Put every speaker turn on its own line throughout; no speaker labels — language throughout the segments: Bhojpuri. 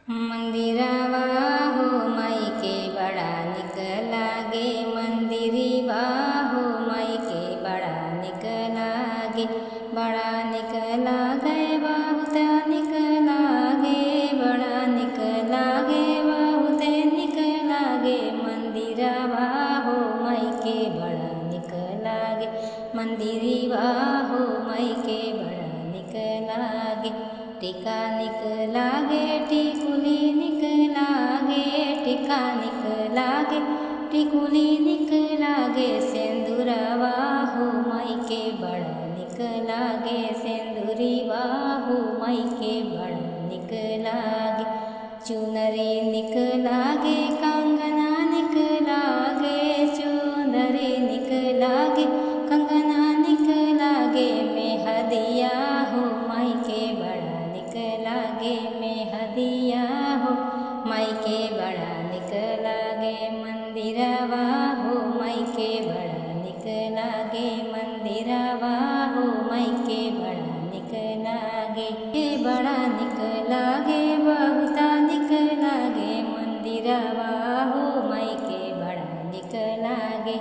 मंदिरवा हो माई के बड़ा निक लागे, मंदिरवा हो माई के बड़ा निक लागे, बड़ा निक लागे बहुत निक लागे, बड़ा निक लागे बहुत निक लागे। मंदिरवा हो माई के बड़ा निक लागे, मंदिरवा हो माई के बड़ा निक लागे। टीका निक लागे टिकुली निक लागे, टीका निक लागे टिकुली निक लागे। सिंदूरवा हो माई के बड़ा निक लागे, सिंदूरीवा हो माई के बड़ा निक लागे। चुनरी निक लागे कंगना निक लागे, चुनरी निक लागे कंगना निक लागे। मेहदिया हो माई के बड़ा निक लागे, मेहदिया हो माई के बड़ा निक लागे। मंदिरवा हो माई के बड़ा निक लागे, मंदिरवा हो माई के बड़ा निक लागे, के बड़ा निक लागे बहुत निक लागे। मंदिरवा हो माई के बड़ा निक लागे।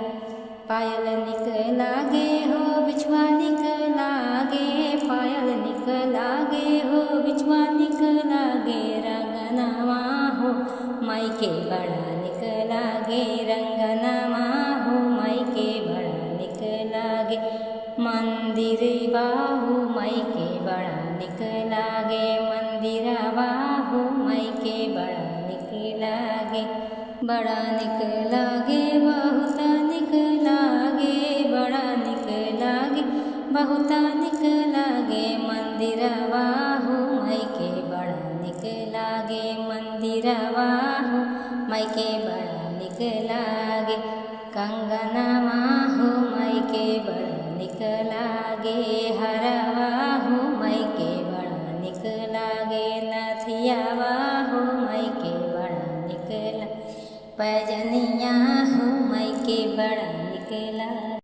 पायल निक लागे हो बिछुआ निक लागे, पायल निक लागे हो बिछुआ निक लागे। रंगनवा हो माई के बड़ा निक लागे, रंगनवा हो माई के बड़ा निक लागे। मंदिरवा हो माई के बड़ा निक लागे, मंदिरवा हो माई के बड़ा निक लागे। बड़ा निक लागे बहुत निक लागे, बड़ा निक लागे बहुत निक लागे। मंदिरवा हो माई के बड़ा निक लागे, मंदिरवा हो माई के बड़ा निक लागे। कंगनवा हो माई के बड़ा निक लागे, हरवा हो माई के बड़ा निक लागे। नथियावा हो माई के बड़ा निक लागे, पैजनिया हो माई के बड़ा निक लागे।